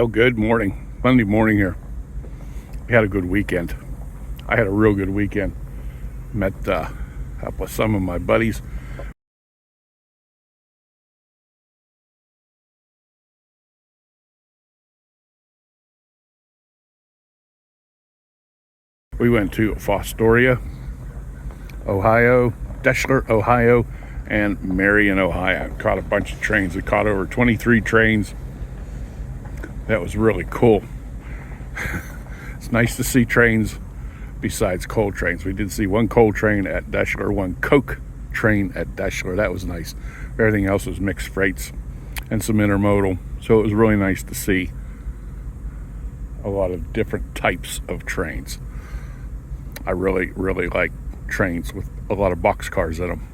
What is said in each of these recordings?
Well, good morning. Monday morning here. We had a good weekend. I had a real good weekend. Met up with some of my buddies. We went to Fostoria, Ohio, Deshler, Ohio, and Marion, Ohio. Caught a bunch of trains. We caught over 23 trains. That was really cool. It's nice to see trains besides coal trains. We did see one coal train at Deshler, one coke train at Deshler. That was nice. Everything else was mixed freights and some intermodal. So it was really nice to see a lot of different types of trains. I really like trains with a lot of boxcars in them.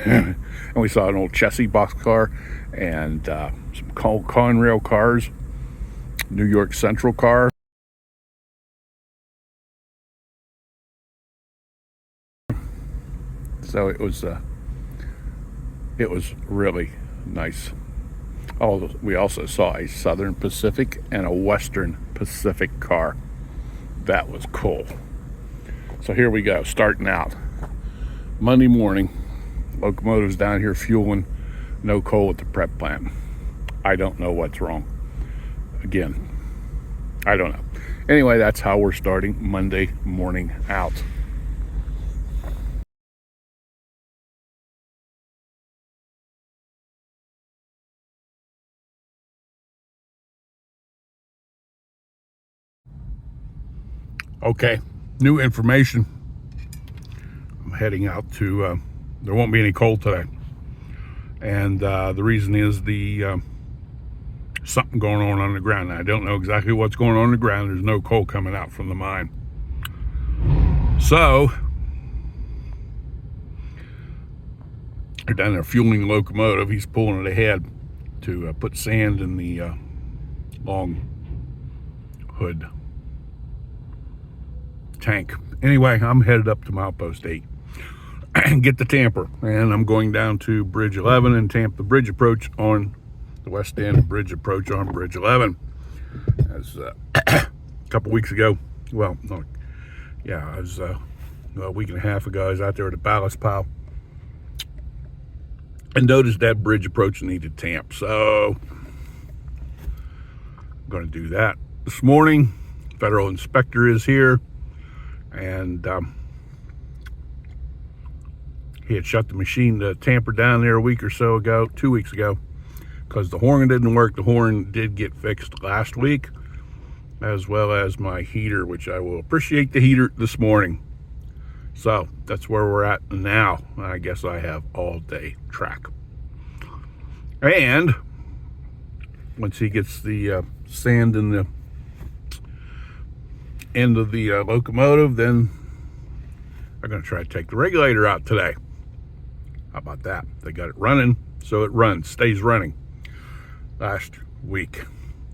And we saw an old Chessie boxcar and some Conrail cars, New York Central car. So it was really nice. We also saw a Southern Pacific and a Western Pacific car. That was cool. So here we go, starting out. Monday morning, locomotives down here fueling, no coal at the prep plant. I don't know what's wrong. Again, I don't know. Anyway, that's how we're starting Monday morning out. Okay, new information. I'm heading out to, there won't be any coal today. And the reason is something going on underground. I don't know exactly what's going on underground. There's no coal coming out from the mine. So, they're down there fueling the locomotive. He's pulling it ahead to put sand in the long hood tank. Anyway, I'm headed up to milepost 8 and get the tamper, and I'm going down to Bridge 11 and tamp the bridge approach on the west end bridge approach on Bridge 11. As a couple weeks ago, well, no, yeah, I was a week and a half ago, I was out there at the ballast pile and noticed that bridge approach needed tamp. So I'm going to do that this morning. Federal inspector is here, and he had shut the machine, the tamper down there a week or so ago, 2 weeks ago, because the horn didn't work. The horn did get fixed last week, as well as my heater, which I will appreciate the heater this morning. So that's where we're at now. I guess I have all day track. And once he gets the sand in the end of the locomotive, then I'm going to try to take the regulator out today. How about that? They got it running, so it stays running. Last week,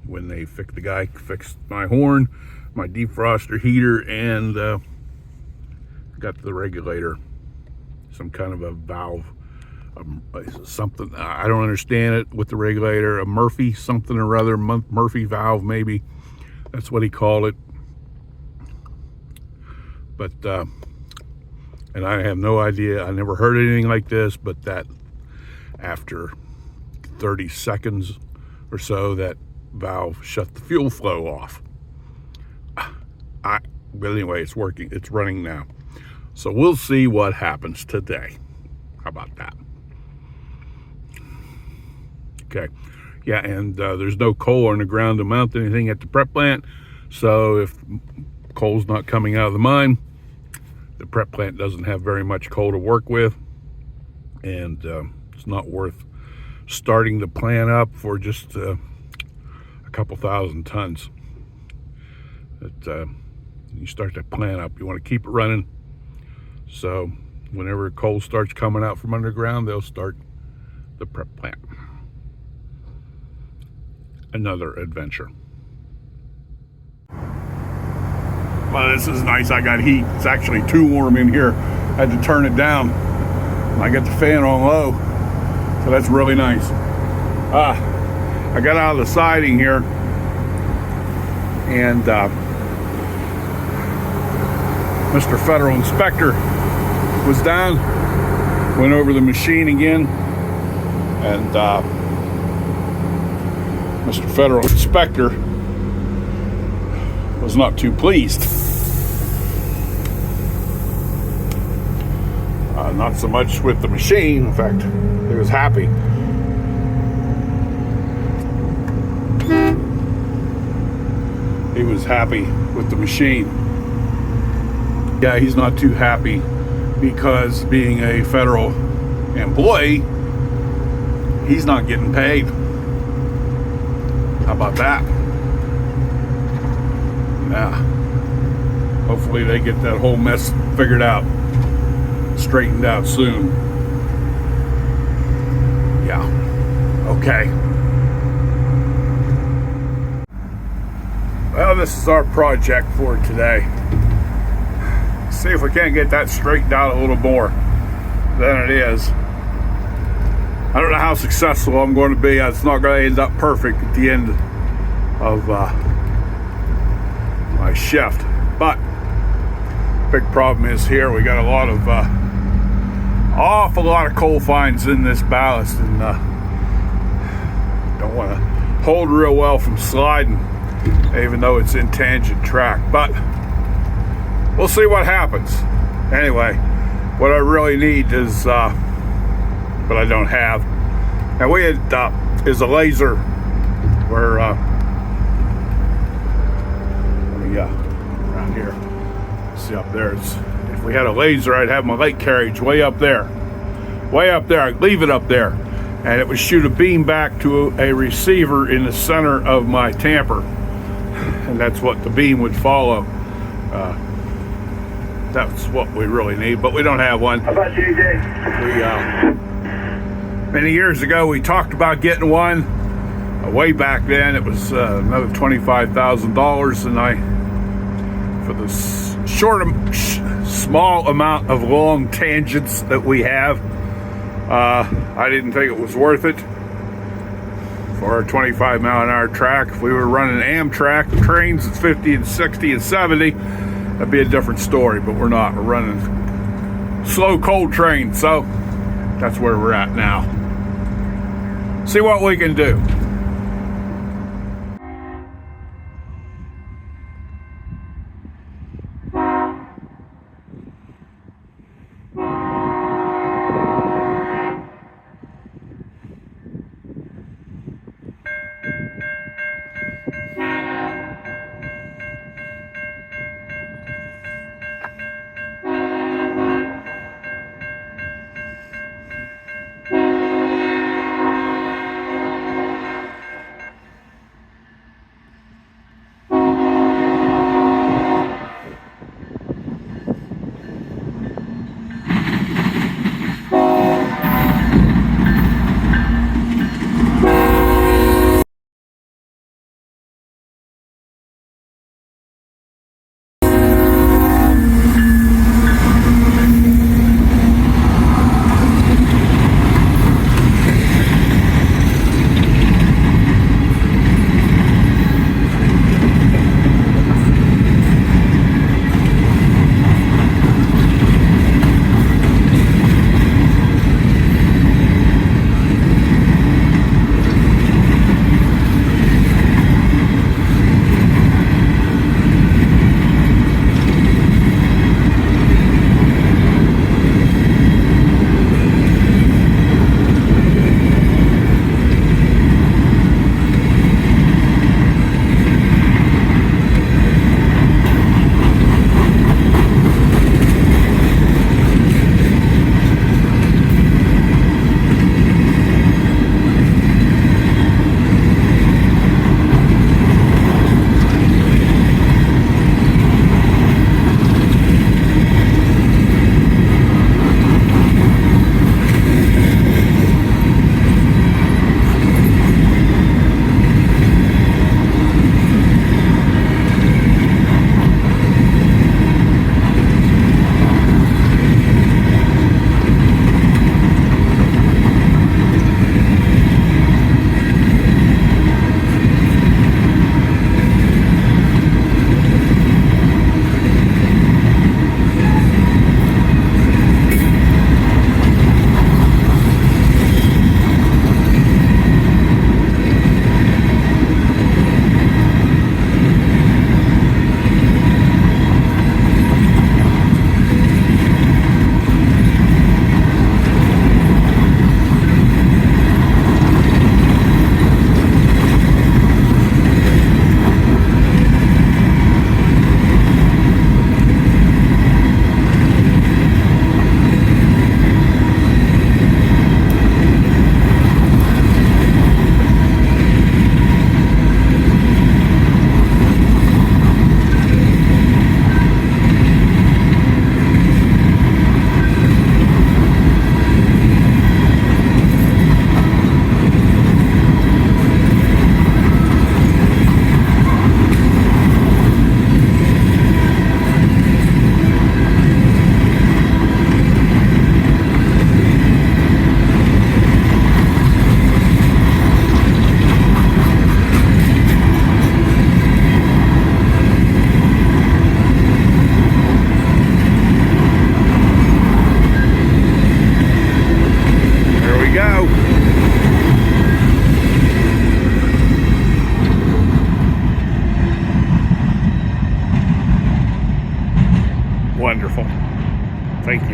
when they fixed my horn, my defroster heater, and got the regulator, some kind of a valve, something, I don't understand it with the regulator, a Murphy something or other, Murphy valve maybe, that's what he called it. But and I have no idea, I never heard anything like this, but that after 30 seconds or so, that valve shut the fuel flow off. But anyway, it's working, it's running now. So we'll see what happens today. How about that? Okay, yeah, and there's no coal on the ground to mount anything at the prep plant. So if coal's not coming out of the mine, the prep plant doesn't have very much coal to work with, and it's not worth starting the plant up for just a couple thousand tons. You start that plant up, you want to keep it running, so whenever coal starts coming out from underground, they'll start the prep plant. Another adventure. Well, this is nice. I got heat. It's actually too warm in here. I had to turn it down. I got the fan on low, so that's really nice. I got out of the siding here and Mr. Federal Inspector was down, went over the machine again, and Mr. Federal Inspector was not too pleased. Not so much with the machine. In fact, he was happy. He was happy with the machine. Yeah, he's not too happy because being a federal employee, he's not getting paid. How about that? Yeah. Hopefully they get that whole mess figured out, straightened out soon. Yeah. Okay. Well, this is our project for today. See if we can't get that straightened out a little more than it is. I don't know how successful I'm going to be. It's not going to end up perfect at the end of my shift. But big problem is here we got a lot of awful lot of coal fines in this ballast, and don't want to hold real well from sliding, even though it's in tangent track. But we'll see what happens. Anyway, what I really need is, but I don't have. Now we had is a laser where around here. See up there. If we had a laser, I'd have my light carriage way up there. I'd leave it up there, and it would shoot a beam back to a receiver in the center of my tamper, and that's what the beam would follow. That's what we really need, but we don't have one. How about you, Jay? Many years ago, we talked about getting one. Way back then, it was another $25,000, and for the small amount of long tangents that we have, I didn't think it was worth it for a 25-mile-an-hour track. If we were running Amtrak trains at 50 and 60 and 70, that'd be a different story, but we're not. We're running slow coal trains, so that's where we're at now. See what we can do.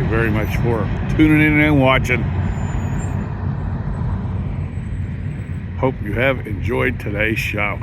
you very much for tuning in and watching. Hope you have enjoyed today's show.